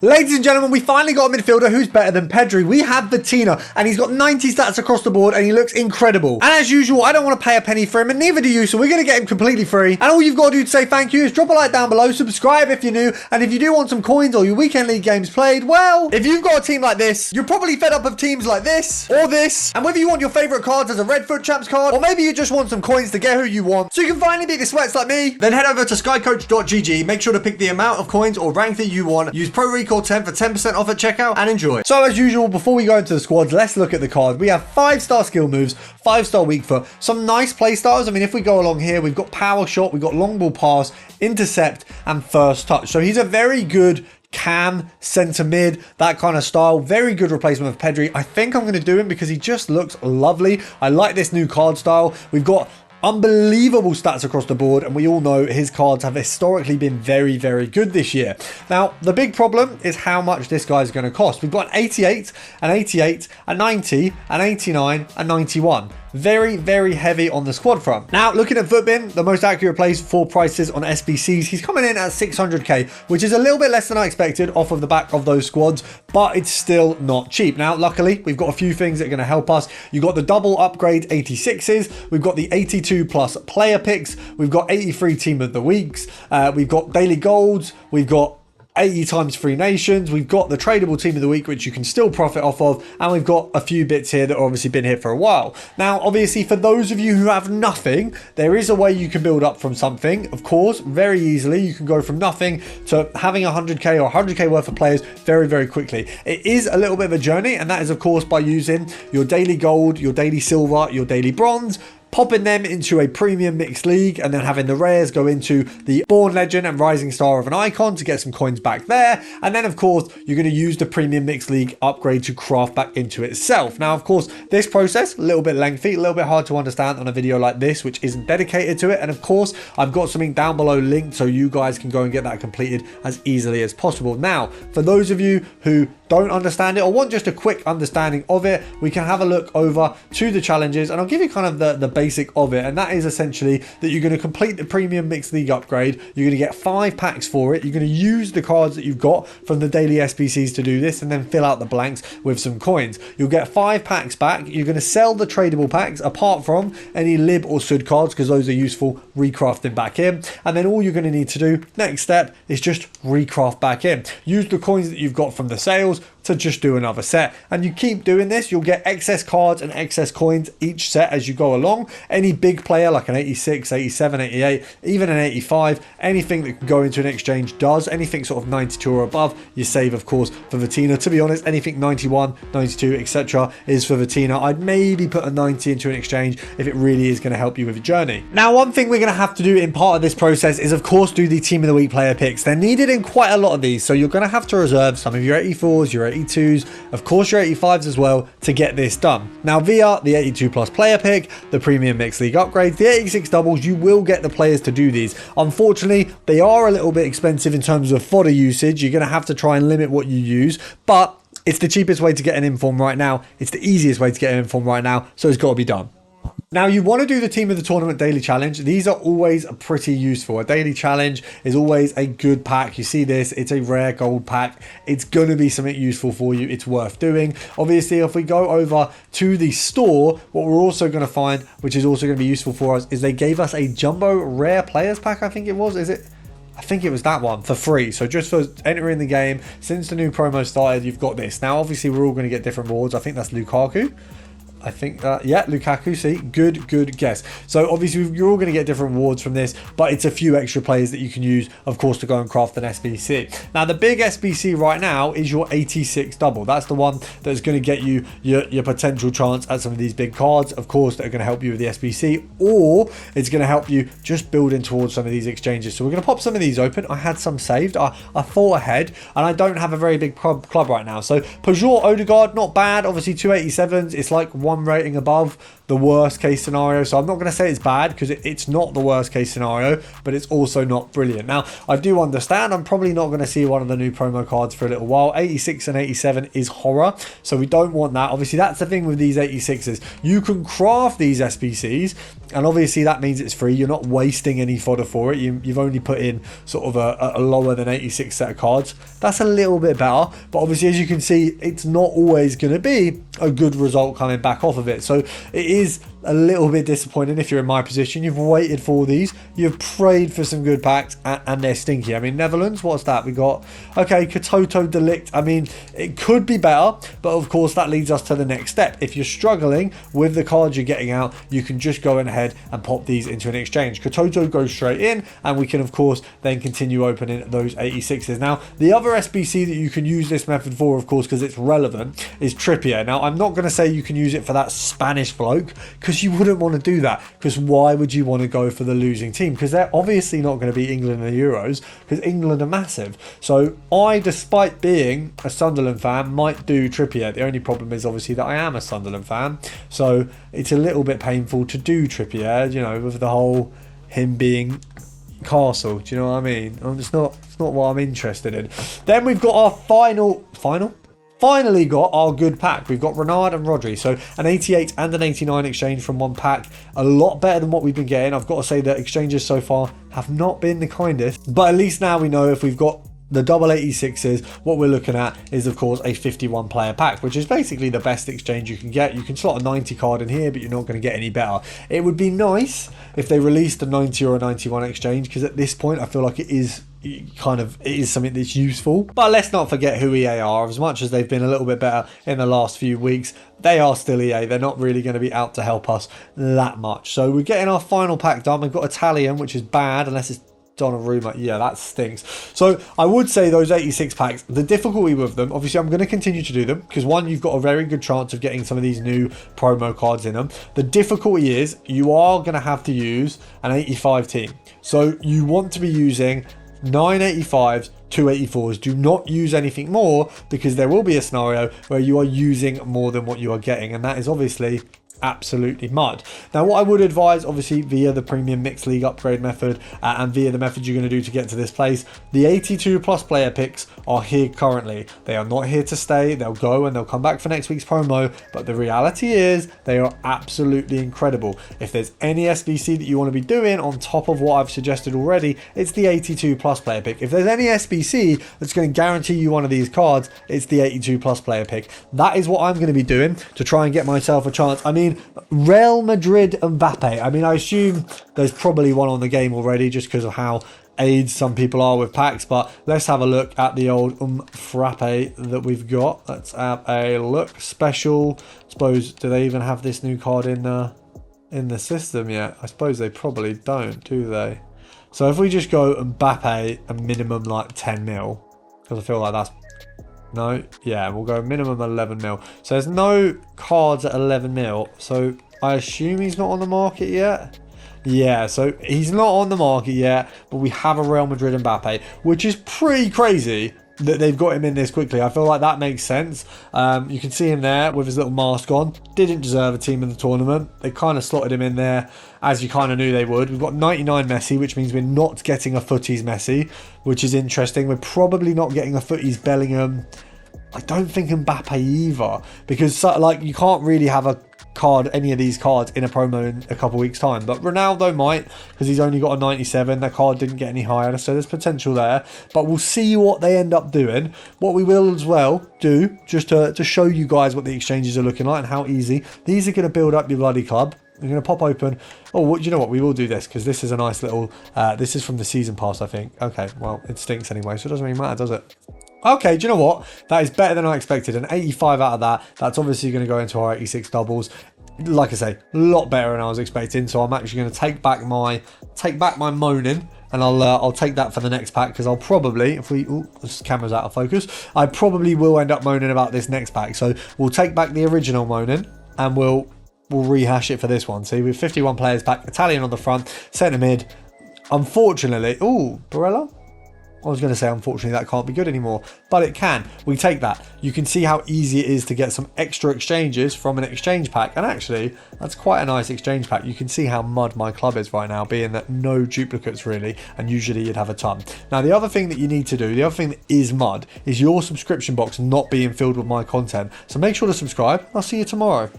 Ladies and gentlemen, we finally got a midfielder who's better than Pedri. We have VITINHA, and he's got 90 stats across the board, and he looks incredible. And as usual, I don't want to pay a penny for him, and neither do you, so we're going to get him completely free. And all you've got to do to say thank you is drop a like down below, subscribe if you're new, and if you do want some coins or your weekend league games played, well, if you've got a team like this, you're probably fed up of teams like this, or this, and whether you want your favourite cards as a Red Foot Champs card, or maybe you just want some coins to get who you want, so you can finally beat the sweats like me, then head over to skycoach.gg, make sure to pick the amount of coins or rank that you want, use ProRecall10 for 10% off at checkout, and enjoy. So as usual, before we go into the squads, let's look at the card. We have 5-star skill moves, 5-star weak foot, some nice play styles. I mean, if we go along here, we've got power shot, we've got long ball pass, intercept, and first touch. So he's a very good cam, centre mid, that kind of style. Very good replacement of Pedri. I think I'm going to do him because he just looks lovely. I like this new card style. We've got unbelievable stats across the board, and we all know his cards have historically been very, very good this year. Now, the big problem is how much this guy is going to cost. We've got an 88, an 88, a 90, an 89, a 91. Very, very heavy on the squad front. Now, looking at Footbin, the most accurate place for prices on SBCs, he's coming in at 600k, which is a little bit less than I expected off of the back of those squads, but it's still not cheap. Now, luckily, we've got a few things that are going to help us. You've got the double upgrade 86s, we've got the 82 plus player picks, we've got 83 team of the weeks, we've got daily golds, we've got 80 times free nations, we've got the tradable team of the week, which you can still profit off of, and we've got a few bits here that have obviously been here for a while. Now, obviously, for those of you who have nothing, there is a way you can build up from something, of course, very easily. You can go from nothing to having 100k or 100k worth of players very, very quickly. It is a little bit of a journey, and that is, of course, by using your daily gold, your daily silver, your daily bronze, popping them into a premium mixed league, and then having the rares go into the Born Legend and Rising Star of an Icon to get some coins back there. And then, of course, you're going to use the premium mixed league upgrade to craft back into itself. Now, of course, this process, a little bit lengthy, a little bit hard to understand on a video like this, which isn't dedicated to it. And of course, I've got something down below linked so you guys can go and get that completed as easily as possible. Now, for those of you who don't understand it or want just a quick understanding of it, we can have a look over to the challenges, and I'll give you kind of the basic of it. And that is essentially that you're going to complete the premium mixed league upgrade. You're going to get 5 packs for it. You're going to use the cards that you've got from the daily SBCs to do this, and then fill out the blanks with some coins. You'll get 5 packs back. You're going to sell the tradable packs apart from any lib or sud cards, because those are useful recrafting back in. And then all you're going to need to do next step is just recraft back in. Use the coins that you've got from the sales to just do another set, and you keep doing this. You'll get excess cards and excess coins each set as you go along. Any big player like an 86, 87, 88, even an 85, anything that can go into an exchange does. Anything sort of 92 or above, you save, of course, for VITINHA. To be honest, anything 91, 92, etc. is for VITINHA. I'd maybe put a 90 into an exchange if it really is going to help you with your journey. Now, one thing we're going to have to do in part of this process is, of course, do the team of the week player picks. They're needed in quite a lot of these, so you're going to have to reserve some of your 84s, your 82s, of course your 85s as well, to get this done. Now, via the 82 plus player pick, the premium mixed league upgrades, the 86 doubles, you will get the players to do these. Unfortunately, they are a little bit expensive in terms of fodder usage. You're going to have to try and limit what you use, but it's the cheapest way to get an inform right now. It's the easiest way to get an inform right now, so it's got to be done. Now, you want to do the team of the tournament daily challenge. These are always pretty useful. A daily challenge is always a good pack. You see this, it's a rare gold pack. It's going to be something useful for you. It's worth doing. Obviously, if we go over to the store, what we're also going to find, which is also going to be useful for us, is they gave us a jumbo rare players pack. I think it was, I think it was that one for free. So just for entering the game, since the new promo started, you've got this. Now, obviously, we're all going to get different rewards. I think that's Lukaku. I think that, yeah, Lukaku, see, good guess. So obviously you're all going to get different rewards from this, but it's a few extra players that you can use, of course, to go and craft an SBC. Now, the big SBC right now is your 86 double. That's the one that's going to get you your potential chance at some of these big cards, of course, that are going to help you with the SBC, or it's going to help you just building towards some of these exchanges. So we're going to pop some of these open. I had some saved. I thought ahead, and I don't have a very big club right now. So Peugeot Odegaard, not bad. Obviously 287s. It's like one rating above. the worst case scenario. So I'm not going to say it's bad, because it's not the worst case scenario, but it's also not brilliant. Now, I do understand I'm probably not going to see one of the new promo cards for a little while. 86 and 87 is horror, so we don't want that. Obviously, that's the thing with these 86s. You can craft these SBCs, and obviously that means it's free. You're not wasting any fodder for it. You've only put in sort of a lower than 86 set of cards. That's a little bit better, but obviously, as you can see, it's not always going to be a good result coming back off of it. So it is a little bit disappointing if you're in my position. You've waited for these, you've prayed for some good packs, and they're stinky. I mean, Netherlands, what's that? We got, okay, Katoto Delict. I mean, it could be better, but of course that leads us to the next step. If you're struggling with the cards you're getting out, you can just go ahead and pop these into an exchange. Katoto goes straight in, and we can of course then continue opening those 86s. Now, the other SBC that you can use this method for, of course, because it's relevant, is Trippier. Now, I'm not going to say you can use it for that Spanish bloke, because you wouldn't want to do that, because why would you want to go for the losing team? Because they're obviously not going to beat England in the Euros, because England are massive. So I, despite being a Sunderland fan, might do Trippier. The only problem is obviously that I am a Sunderland fan, so it's a little bit painful to do Trippier, you know, with the whole him being Castle. Do you know what I mean? It's not what I'm interested in. Then we've got our finally got our good pack. We've got Renard and Rodri, so an 88 and an 89 exchange from one pack. A lot better than what we've been getting. I've got to say that exchanges so far have not been the kindest, but at least now we know if we've got the double 86s, what we're looking at is of course a 51 player pack, which is basically the best exchange you can get. You can slot a 90 card in here, but you're not going to get any better. It would be nice if they released a 90 or a 91 exchange, because at this point I feel like it is something that's useful. But let's not forget who EA are. As much as they've been a little bit better in the last few weeks, they are still EA. They're not really going to be out to help us that much. So we're getting our final pack done. We've got Italian, which is bad unless it's Donnarumma. Yeah, that stinks. So I would say those 86 packs, the difficulty with them, obviously I'm going to continue to do them, because one, you've got a very good chance of getting some of these new promo cards in them. The difficulty is you are going to have to use an 85 team. So you want to be using 985s, 284s. Do not use anything more, because there will be a scenario where you are using more than what you are getting, and that is obviously absolutely mud. Now, what I would advise, obviously via the premium mixed league upgrade method and via the methods you're going to do to get to this place, the 82 plus player picks are here currently. They are not here to stay. They'll go and they'll come back for next week's promo, but the reality is they are absolutely incredible. If there's any SBC that you want to be doing on top of what I've suggested already, it's the 82 plus player pick. If there's any SBC that's going to guarantee you one of these cards, it's the 82 plus player pick. That is what I'm going to be doing to try and get myself a chance. I mean, Real Madrid Mbappe. I mean, I assume there's probably one on the game already, just because of how aged some people are with packs, but let's have a look at the old Frappe that we've got. Let's have a look. Special. I suppose, do they even have this new card in the system yet? I suppose they probably don't, do they? So if we just go Mbappe a minimum like 10 mil, because I feel like that's no, yeah, we'll go minimum 11 mil. So there's no cards at 11 mil. So I assume he's not on the market yet. Yeah, so he's not on the market yet, but we have a Real Madrid Mbappe, which is pretty crazy that they've got him in this quickly. I feel like that makes sense. You can see him there with his little mask on. Didn't deserve a team in the tournament. They kind of slotted him in there as you kind of knew they would. We've got 99 Messi, which means we're not getting a footies Messi, which is interesting. We're probably not getting a footies Bellingham. I don't think Mbappe either, because like you can't really have a card, any of these cards in a promo in a couple of weeks time, but Ronaldo might, because he's only got a 97. That card didn't get any higher, so there's potential there, but we'll see what they end up doing. What we will as well do, just to show you guys what the exchanges are looking like and how easy these are going to build up your bloody club. We're going to pop open. Oh, well, you know what? We will do this, because this is a nice little this is from the season pass, I think. Okay, well, it stinks anyway, so it doesn't really matter, does it? Okay, do you know what? That is better than I expected. An 85 out of that. That's obviously going to go into our 86 doubles. Like I say, a lot better than I was expecting. So I'm actually going to take back my moaning, and I'll take that for the next pack, because I'll probably, if we, this camera's out of focus, I probably will end up moaning about this next pack. So we'll take back the original moaning, and we'll rehash it for this one. See, we have 51 players pack, Italian on the front, centre mid. Unfortunately, ooh, Barella. I was going to say, unfortunately, that can't be good anymore, but it can. We take that. You can see how easy it is to get some extra exchanges from an exchange pack. And actually, that's quite a nice exchange pack. You can see how mud my club is right now, being that no duplicates really, and usually you'd have a ton. Now, the other thing that you need to do, the other thing that is mud, is your subscription box not being filled with my content. So make sure to subscribe. I'll see you tomorrow.